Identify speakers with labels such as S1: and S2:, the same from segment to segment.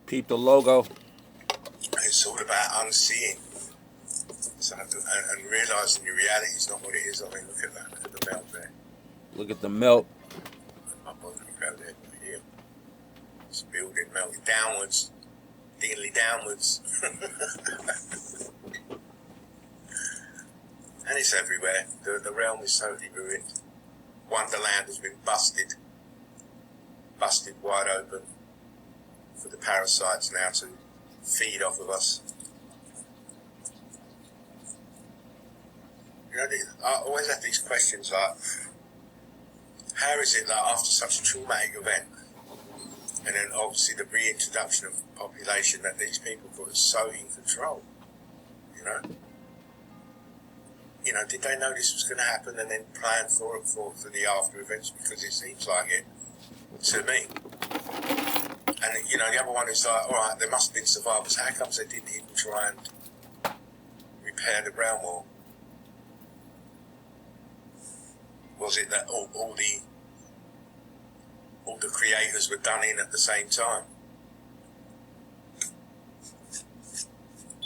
S1: Peep the logo.
S2: It's all about unseeing. So, and realising your reality is not what it is. I mean, look at that. Look at the melt there.
S1: Look at the melt.
S2: My body go there, right here. It's building, melting downwards. Nearly downwards. And it's everywhere. The realm is totally ruined. Wonderland has been busted wide open for the parasites now to feed off of us. You know, I always have these questions like, how is it that after such a traumatic event, and then obviously the reintroduction of population, that these people got so in control, you know? You know, did they know this was going to happen and then plan for the after events? Because it seems like it to me. And, you know, the other one is like, all right, there must have been survivors. How comes they didn't even try and repair the ground wall? Was it that all the creators were done in at the same time?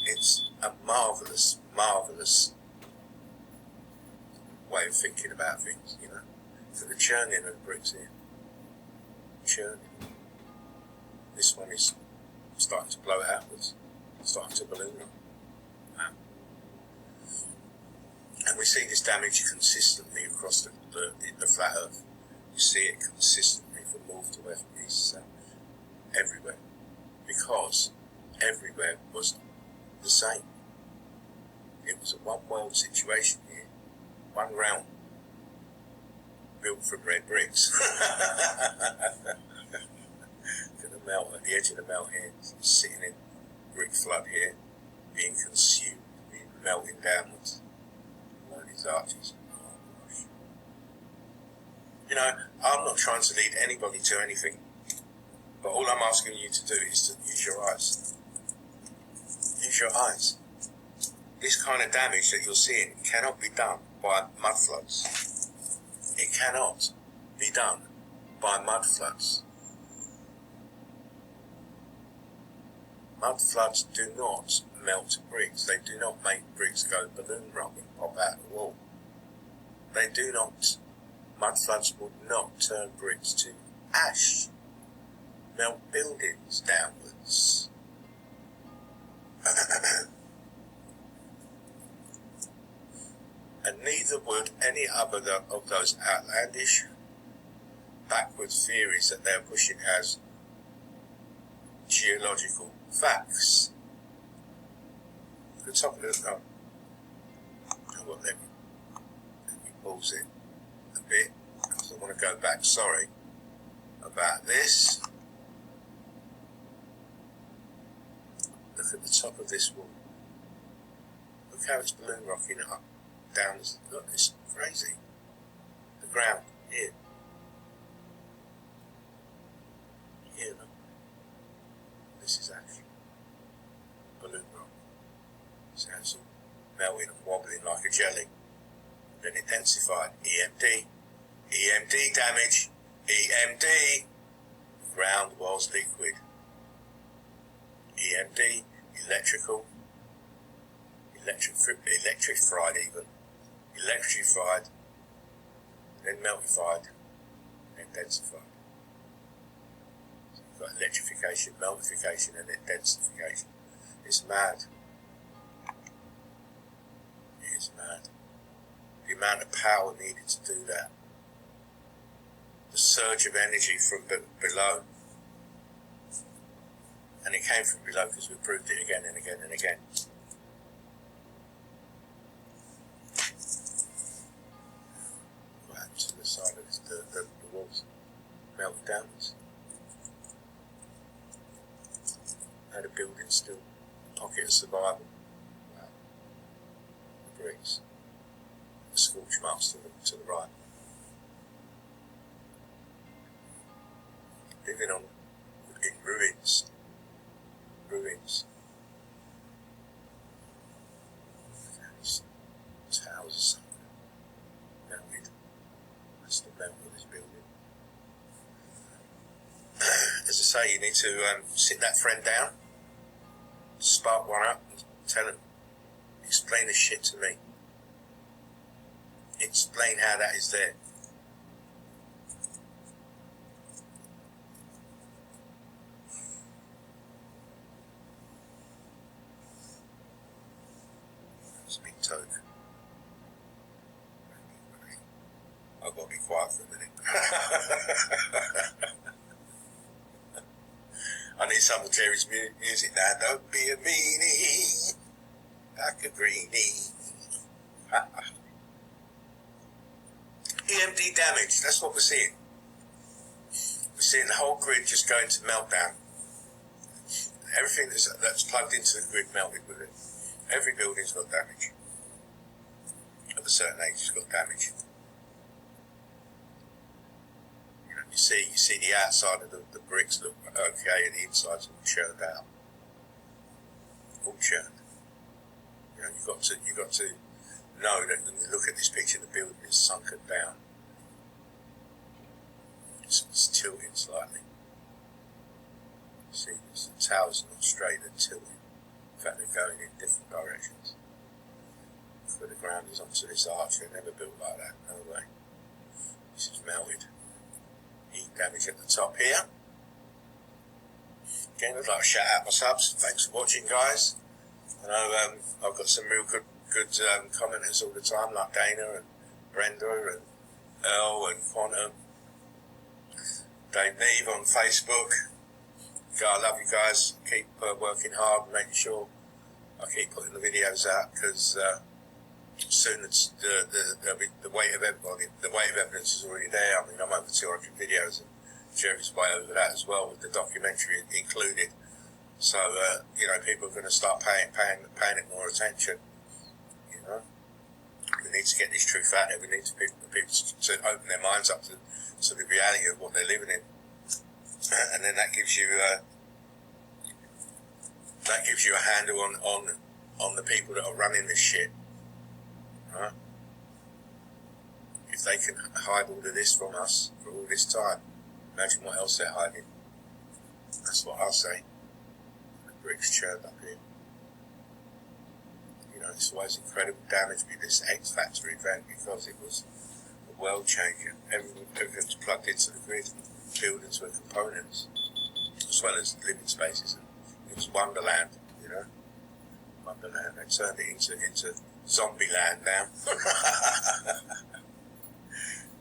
S2: It's a marvellous, marvellous way of thinking about things, you know. So the churning of bricks here. Churning. This one is starting to blow outwards, starting to balloon up. And we see this damage consistently across the flat earth. You see it consistently from north to west, east, south, everywhere. Because everywhere was the same. It was a one world situation here. One realm built from red bricks. Look at the melt at the edge of the melt here, sitting in brick flood here, being consumed, being melting downwards. All these arches. Oh gosh. You know, I'm not trying to lead anybody to anything, but all I'm asking you to do is to use your eyes. Use your eyes. This kind of damage that you're seeing cannot be done by mud floods. It cannot be done by mud floods. Mud floods do not melt bricks. They do not make bricks go balloon rock and pop out of the wall. They do not. Mud floods would not turn bricks to ash, melt buildings downwards. And neither would any other of those outlandish, backwards theories that they're pushing as geological facts. The top of the let me pause it a bit, because I want to go back, sorry, about this. Look at the top of this wall. Look how it's balloon rocking up. Down this, look, it's crazy. The ground here. Here, look. This is actually balloon rock. Sounds all melting and wobbling like a jelly. Then it densified. E.M.D. E.M.D. damage. E.M.D. The ground was liquid. E.M.D. Electrified even. Electrified, then meltified, then densified. So you've got electrification, meltification, and then densification. It's mad. It is mad. The amount of power needed to do that. The surge of energy from below. And it came from below because we proved it again and again and again. To the side of the walls melted downwards. Had a building still, a pocket of survival. Wow. The bricks, the scorch marks to the right. Living in ruins. Ruins. These towers or something. Melted. The melt of this building. As I say, you need to sit that friend down, spark one up, and tell him, explain this shit to me. Explain how that is there. It's a big toke. I've got to be quiet for a minute. I need some of Terry's music now. Don't be a meanie, like a greenie. E.M.D damage, that's what we're seeing. We're seeing the whole grid just going to meltdown. Everything that's plugged into the grid melted with it. Every building's got damage. Of a certain age, it's got damage. You know, you see the outside of the bricks look okay, and the inside's all churned out. All churned. You know, you've got to know that when you look at this picture, the building is sunken down. It's tilting slightly. See, the towers are not straight, they're tilting. In fact, they're going in different directions. Where the ground is onto this arch, they're never built like that, no way. This is melted. Heat damage at the top here. Again, I'd like to shout out my subs. Thanks for watching, guys. I know I've got some real good commenters all the time, like Dana and Brenda and Earl and Quantum, Dave Neve on Facebook. I love you guys. Keep working hard and making sure I keep putting the videos out, because soon the weight of evidence is already there. I mean, I'm over 200 videos, and Jerry's way over that as well, with the documentary included. So you know, people are going to start paying it more attention. You know, we need to get this truth out there. We need people to open their minds up to the reality of what they're living in, and then that gives you a handle on the people that are running this shit. Right? If they can hide all of this from us for all this time, imagine what else they're hiding. That's what I'll say. The bricks churned up here. You know, it's always incredible damage with this X Factor event, because it was a world changer. Everything's plugged into the grid. Buildings were components, as well as living spaces. It was Wonderland, you know. Wonderland. They turned it into zombie land now.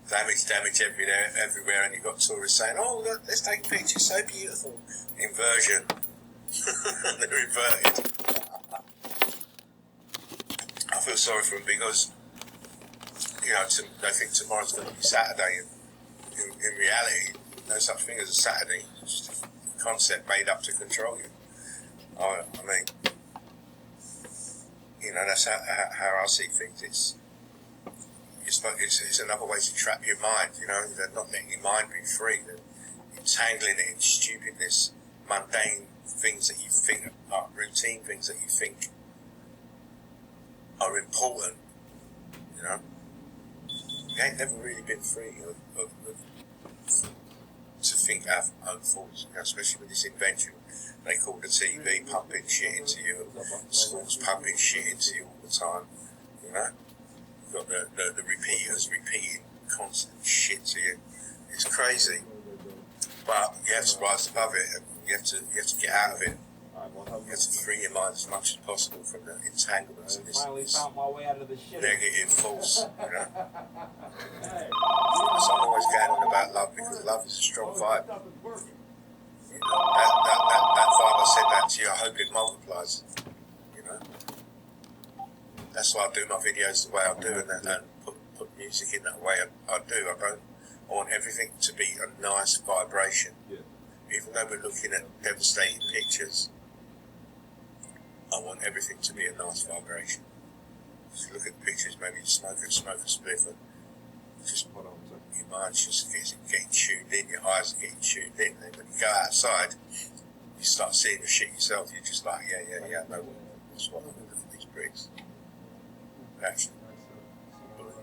S2: damage everywhere, and you've got tourists saying, "Oh, look, let's take a picture, so beautiful." Inversion. They're inverted. I feel sorry for them, because, you know, they think tomorrow's going to be Saturday, and in reality, no such thing as a Saturday. It's just a concept made up to control you. I mean, you know, that's how I see things. It's another way to trap your mind. You know, they're not letting your mind be free. They're entangling it in stupidness, mundane things that you think are routine, things that you think are important. You know, you ain't never really been free to think our own thoughts, you know, especially with this invention they call the TV, pumping shit into you, schools pumping shit into you all the time. You know, you've got the repeaters repeating constant shit to you. It's crazy, but you have to rise above it, and you have to get out of it. You have to free your mind as much as possible from the entanglements of this negative force, you know. So I'm always going on about love, because love is a strong vibe. You know, that vibe, I said that to you, I hope it multiplies, you know. That's why I do my videos the way I do, and put music in that way I do. I want everything to be a nice vibration. Even though we're looking at devastating pictures, I want everything to be a nice vibration. Just look at the pictures, maybe smoke a spliff, and just your mind's just getting tuned in, your eyes are getting tuned in. And then when you go outside, you start seeing the shit yourself. You're just like, yeah, no, that's what I'm going to look at these bricks. But actually,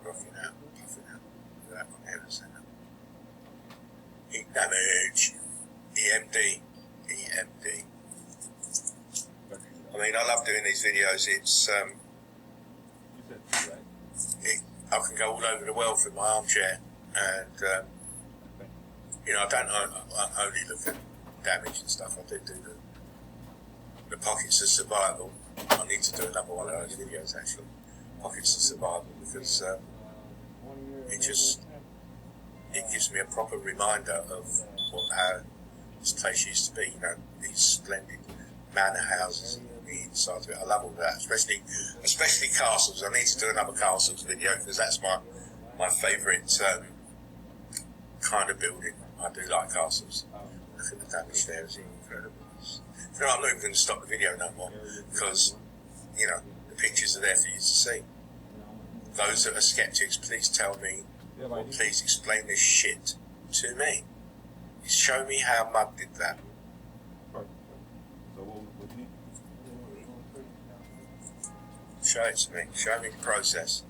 S2: rocking out, puffing out. Look at that one there, heat damage, E.M.D. E.M.D. I mean, I love doing these videos. It's I can go all over the world from my armchair, and you know, I only look at damage and stuff. I do the pockets of survival. I need to do another one of those videos actually, pockets of survival, because it gives me a proper reminder of how this place used to be. You know, these splendid manor houses and the inside of it. I love all that, especially castles. I need to do another castles video because that's my favourite kind of building. I do like castles. Look at the damage there, it's incredible. You know, I'm not even going to stop the video no more because, you know, the pictures are there for you to see. Those that are skeptics, please tell me, or please explain this shit to me. Show me how mud did that. Show it to me. Show me the process.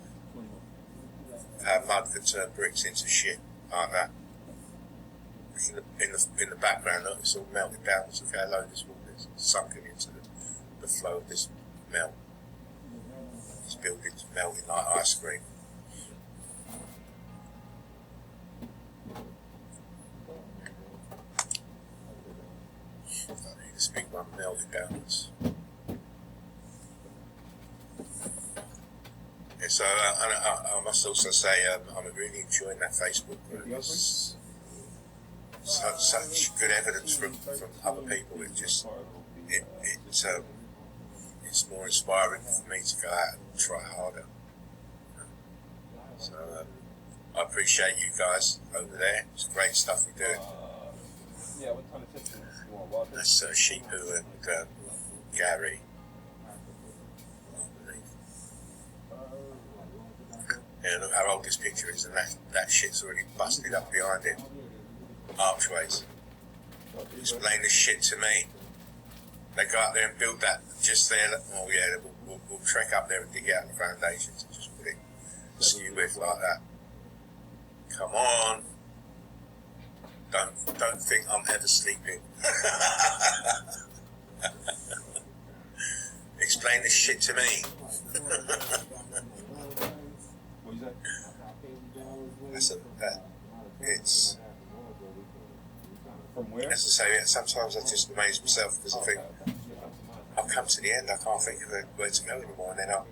S2: How mud could turn bricks into shit like that. In the background, look, it's all melted down. Look how low this water is. It's sunken into the flow of this melt. These buildings melting like ice cream. This big one melted downwards. Yeah, so I must also say I'm really enjoying that Facebook group. It's such good evidence from other people. It's more inspiring for me to go out and try harder. So I appreciate you guys over there. It's great stuff you do.
S3: Yeah, what kind of tips do you want? Water?
S2: That's Sheepu and Gary. Yeah, look how old this picture is, and that shit's already busted up behind it. Archways. Explain this shit to me. They go up there and build that just there. Oh yeah, we'll trek up there and dig out the foundations and just put it skew with like that. Come on. Don't think I'm ever sleeping. Explain this shit to me. It's
S3: From where?
S2: as I say, sometimes I just amaze myself because I think I've come to the end. I can't think of where to go anymore, and then all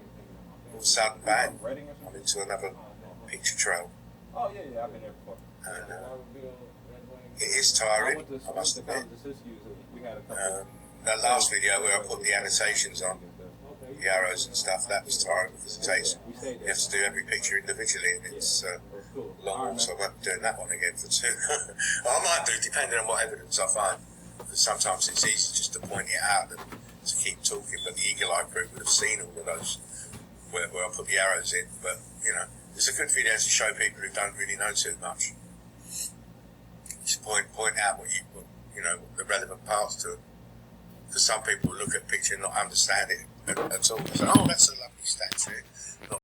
S2: of a sudden, bang, I'm into another picture trail.
S3: Oh yeah, I've been there before.
S2: And it is tiring, I must admit. That last video where I put the annotations on, the arrows and stuff, that was tiring because you have to do every picture individually, and it's long, so I won't be doing that one again for two. I might do, depending on what evidence I find, because sometimes it's easy just to point it out and to keep talking, but the Eagle Eye group would have seen all of those where I put the arrows in, but, you know, it's a good video to show people who don't really know too much. Just point out what you know, the relevant parts to it. Because some people will look at a picture and not understand it at all. They say, oh, that's a lovely statue.